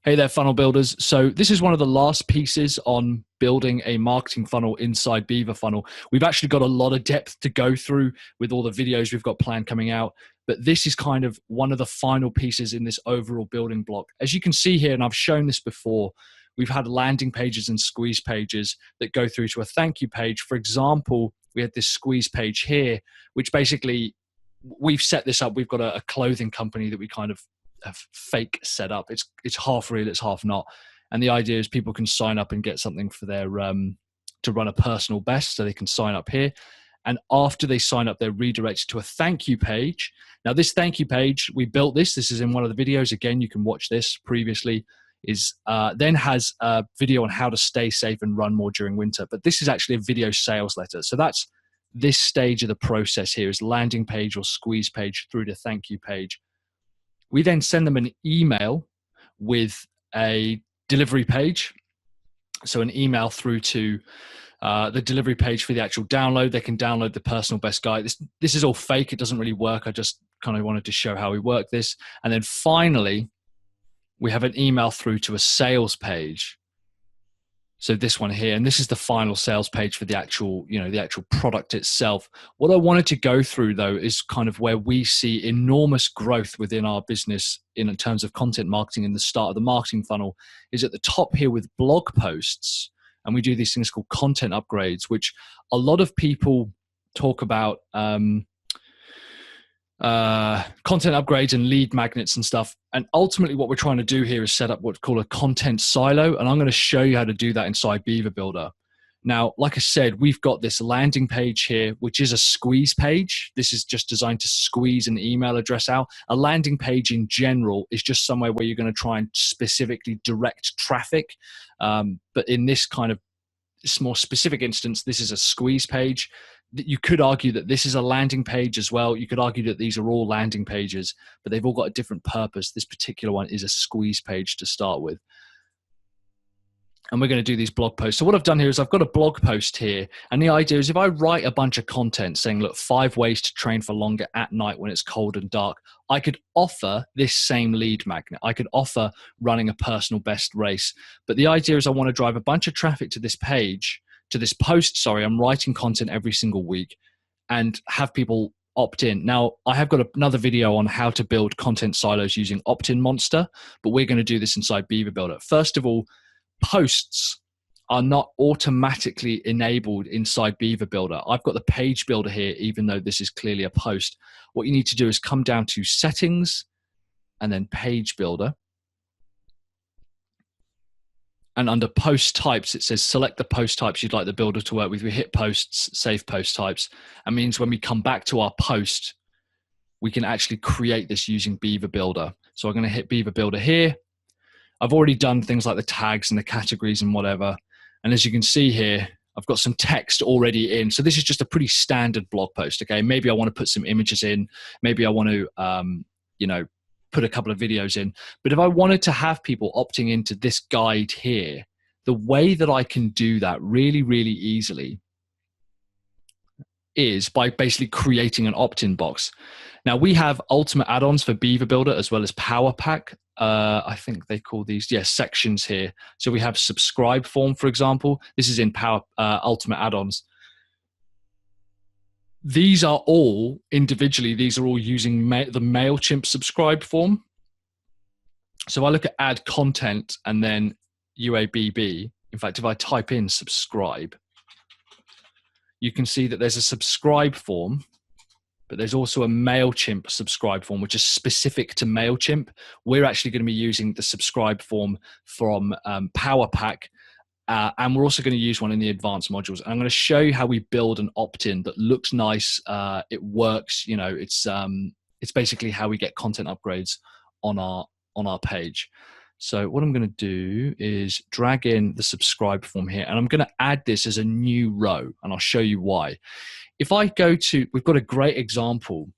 Hey there, funnel builders. So this is one of the last pieces on building a marketing funnel inside Beaver Funnel. We've actually got a lot of depth to go through with all the videos we've got planned coming out, but this is kind of one of the final pieces in this overall building block. As you can see here, and I've shown this before, we've had landing pages and squeeze pages that go through to a thank you page. For example, we had this squeeze page here, which basically we've set this up. We've got a clothing company that we kind of have fake set up. It's half real, it's half not. And the idea is people can sign up and get something for their to run a personal best. So they can sign up here. And after they sign up, they're redirected to a thank you page. Now this thank you page, we built this. This is in one of the videos. Again, you can watch this previously. Then has a video on how to stay safe and run more during winter. But this is actually a video sales letter. So that's this stage of the process here, is landing page or squeeze page through to thank you page. We then send them an email with a delivery page. So an email through to the delivery page for the actual download. They can download the personal best guide. This is all fake. It doesn't really work. I just kind of wanted to show how we work this. And then finally, we have an email through to a sales page. So this one here, and this is the final sales page for the actual, the actual product itself. What I wanted to go through though is kind of where we see enormous growth within our business in terms of content marketing in the start of the marketing funnel, is at the top here with blog posts. And we do these things called content upgrades, which a lot of people talk about, content upgrades and lead magnets and stuff. And ultimately what we're trying to do here is set up what's called a content silo. And I'm going to show you how to do that inside Beaver Builder. Now, like I said, we've got this landing page here, which is a squeeze page. This is just designed to squeeze an email address out. A landing page in general is just somewhere where you're going to try and specifically direct traffic. But in this kind of more specific instance, this is a squeeze page. You could argue that this is a landing page as well. You could argue that these are all landing pages, but they've all got a different purpose. This particular one is a squeeze page to start with. And we're going to do these blog posts. So what I've done here is I've got a blog post here. And the idea is if I write a bunch of content saying, look, 5 ways to train for longer at night when it's cold and dark, I could offer this same lead magnet. I could offer running a personal best race. But the idea is I want to drive a bunch of traffic to this page, to this post, sorry. I'm writing content every single week and have people opt in. Now, I have got another video on how to build content silos using Opt-in Monster, but we're going to do this inside Beaver Builder. First of all, posts are not automatically enabled inside Beaver Builder. I've got the page builder here, even though this is clearly a post. What you need to do is come down to settings and then page builder. And under post types, it says select the post types you'd like the builder to work with. We hit posts, save post types. That means when we come back to our post, we can actually create this using Beaver Builder. So I'm going to hit Beaver Builder here. I've already done things like the tags and the categories and whatever. And as you can see here, I've got some text already in. So this is just a pretty standard blog post. Okay, maybe I want to put some images in. Maybe I want to, put a couple of videos in. But if I wanted to have people opting into this guide here, the way that I can do that really, really easily is by basically creating an opt-in box. Now we have ultimate add-ons for Beaver Builder as well as Power Pack. I think they call these, sections here. So we have subscribe form, for example. This is in ultimate add-ons. These are all individually, these are all using the MailChimp subscribe form. So I look at add content and then UABB. In fact, if I type in subscribe, you can see that there's a subscribe form, but there's also a MailChimp subscribe form, which is specific to MailChimp. We're actually going to be using the subscribe form from Power Pack. And we're also going to use one in the advanced modules. And I'm going to show you how we build an opt-in that looks nice. It works. It's basically how we get content upgrades on our page. So what I'm going to do is drag in the subscribe form here, and I'm going to add this as a new row, and I'll show you why. If I go to, we've got a great example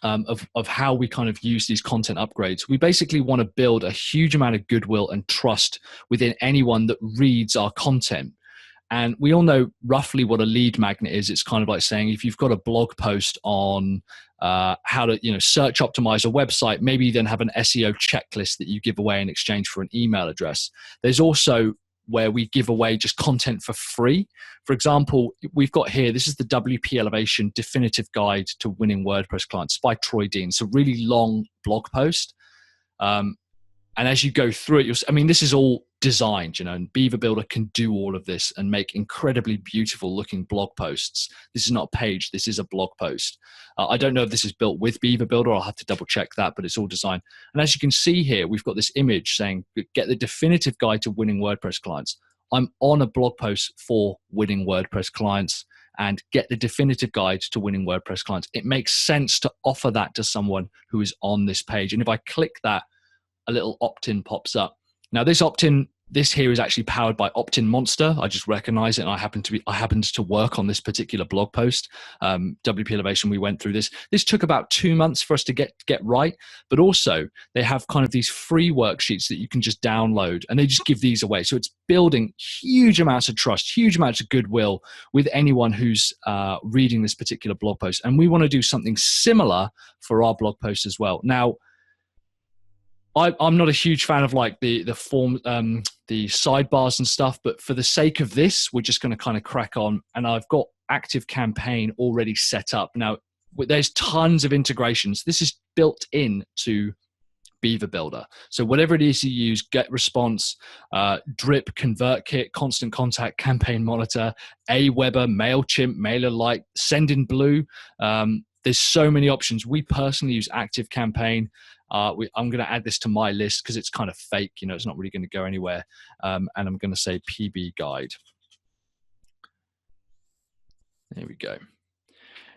of how we kind of use these content upgrades. We basically want to build a huge amount of goodwill and trust within anyone that reads our content. And we all know roughly what a lead magnet is. It's kind of like saying if you've got a blog post on how to search optimize a website, maybe you then have an SEO checklist that you give away in exchange for an email address. There's also where we give away just content for free. For example, we've got here, this is the WP Elevation Definitive Guide to Winning WordPress Clients by Troy Dean. It's a really long blog post. And as you go through it, this is all designed, and Beaver Builder can do all of this and make incredibly beautiful looking blog posts. This is not a page, this is a blog post. I don't know if this is built with Beaver Builder, I'll have to double check that, but it's all designed. And as you can see here, we've got this image saying, get the definitive guide to winning WordPress clients. I'm on a blog post for winning WordPress clients, and get the definitive guide to winning WordPress clients. It makes sense to offer that to someone who is on this page. And if I click that, a little opt-in pops up. Now this opt-in, this here is actually powered by Opt-in Monster. I just recognize it, and I happened to work on this particular blog post. WP Elevation, we went through this. This took about 2 months for us to get right, but also they have kind of these free worksheets that you can just download, and they just give these away. So it's building huge amounts of trust, huge amounts of goodwill with anyone who's reading this particular blog post. And we want to do something similar for our blog post as well. Now, I'm not a huge fan of like the form, the sidebars and stuff, but for the sake of this, we're just going to kind of crack on. And I've got Active Campaign already set up. Now, there's tons of integrations. This is built in to Beaver Builder. So whatever it is you use, Get Response, Drip, ConvertKit, Constant Contact, Campaign Monitor, Aweber, MailChimp, MailerLite, Sendinblue. There's so many options. We personally use Active Campaign. I'm going to add this to my list because it's kind of fake. It's not really going to go anywhere. And I'm going to say PB Guide. There we go.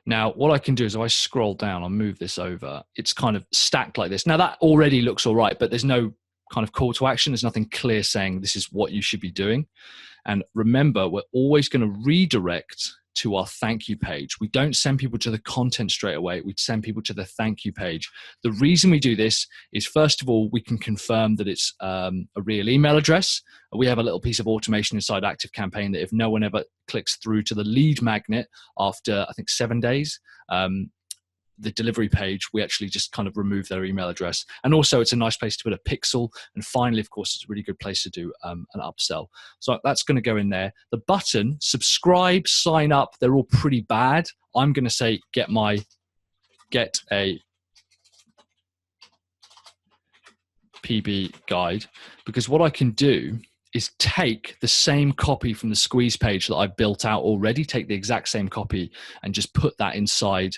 Now, what I can do is if I scroll down, I'll move this over. It's kind of stacked like this. Now, that already looks all right, but there's no kind of call to action. There's nothing clear saying this is what you should be doing. And remember, we're always going to redirect to our thank you page. We don't send people to the content straight away. We send people to the thank you page. The reason we do this is, first of all, we can confirm that it's a real email address. We have a little piece of automation inside Active Campaign that if no one ever clicks through to the lead magnet after, I think, 7 days, the delivery page, we actually just kind of remove their email address. And also it's a nice place to put a pixel. And finally, of course, it's a really good place to do an upsell. So that's going to go in there. The button, subscribe, sign up, they're all pretty bad. I'm going to say get a PB guide, because what I can do is take the same copy from the squeeze page that I built out already, take the exact same copy and just put that inside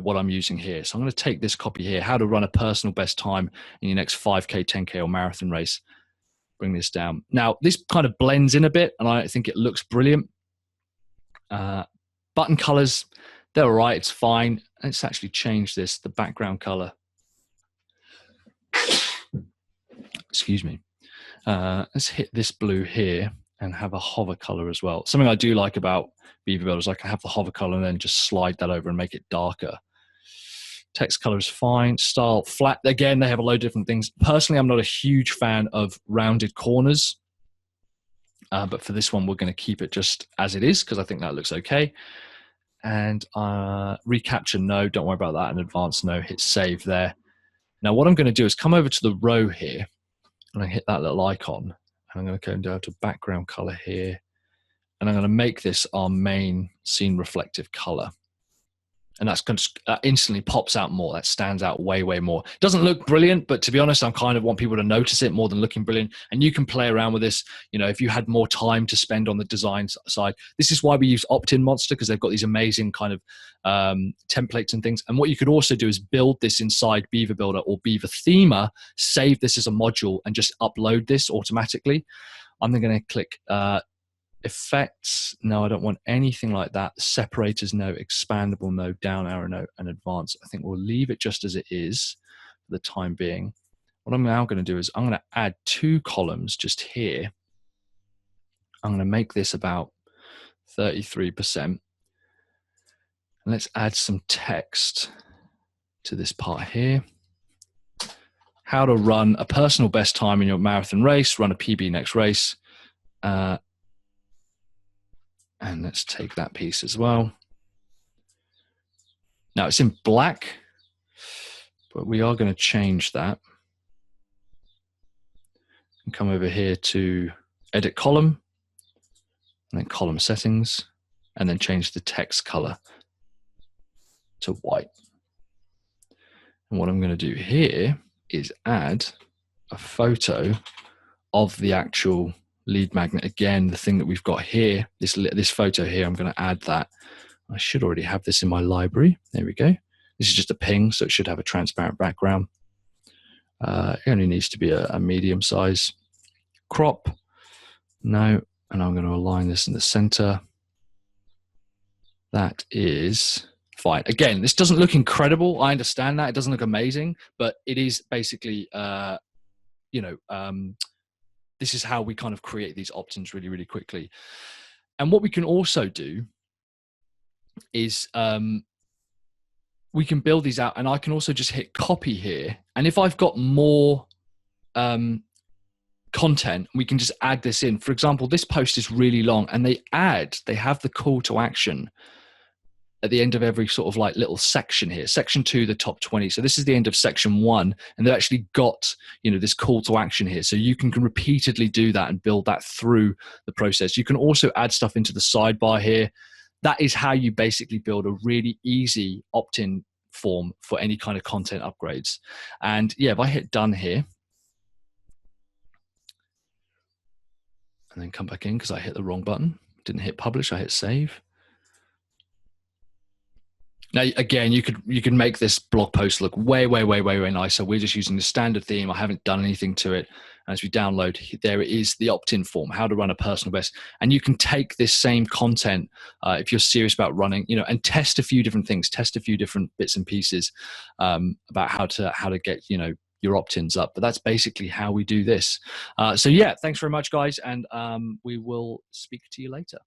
what I'm using here. So I'm going to take this copy here, how to run a personal best time in your next 5K, 10K or marathon race. Bring this down. Now, this kind of blends in a bit and I think it looks brilliant. Button colors, they're all right. It's fine. Let's actually change this, the background color. Excuse me. Let's hit this blue here and have a hover color as well. Something I do like about Beaver Builder is I can have the hover color and then just slide that over and make it darker. Text color is fine. Style, flat. Again, they have a load of different things. Personally, I'm not a huge fan of rounded corners. But for this one, we're going to keep it just as it is because I think that looks okay. And recapture, no, don't worry about that. And advanced, no, hit save there. Now, what I'm going to do is come over to the row here and I hit that little icon. And I'm going to go down to background color here. And I'm going to make this our main scene reflective color. And that's going to instantly pops out more. That stands out way, way more. It doesn't look brilliant, but to be honest, I kind of want people to notice it more than looking brilliant. And you can play around with this. If you had more time to spend on the design side, this is why we use Opt-in Monster, because they've got these amazing kind of templates and things. And what you could also do is build this inside Beaver Builder or Beaver Themer, save this as a module and just upload this automatically. I'm then going to click effects. No, I don't want anything like that. Separators, no. Expandable, no. Down arrow, no. And advanced. I think we'll leave it just as it is for the time being. What I'm now going to do is I'm going to add 2 columns just here. I'm going to make this about 33%. And let's add some text to this part here. how to run a personal best time in your marathon race, run a PB next race. And let's take that piece as well. Now it's in black, but we are going to change that. And come over here to edit column, and then column settings, and then change the text color to white. And what I'm going to do here is add a photo of the actual lead magnet. Again, the thing that we've got here, this photo here, I'm going to add that. I should already have this in my library. There we go. This is just a ping, so it should have a transparent background. It only needs to be a medium size. Crop, no, and I'm going to align this in the center. That is fine. Again, this doesn't look incredible. I understand that. It doesn't look amazing, but it is basically, this is how we kind of create these opt-ins really, really quickly. And what we can also do is we can build these out, and I can also just hit copy here. And if I've got more content, we can just add this in. For example, this post is really long, and they have the call to action at the end of every sort of like little section here. Section 2, the top 20. So this is the end of section 1, and they've actually got, this call to action here. So you can repeatedly do that and build that through the process. You can also add stuff into the sidebar here. That is how you basically build a really easy opt-in form for any kind of content upgrades. And yeah, if I hit done here, and then come back in because I hit the wrong button, didn't hit publish, I hit save. Now, again, you could make this blog post look way nicer. We're just using the standard theme. I haven't done anything to it. As we download, there it is, the opt-in form, how to run a personal best. And you can take this same content if you're serious about running, and test a few different things, test a few different bits and pieces about how to get, your opt-ins up. But that's basically how we do this. So yeah, thanks very much, guys. And we will speak to you later.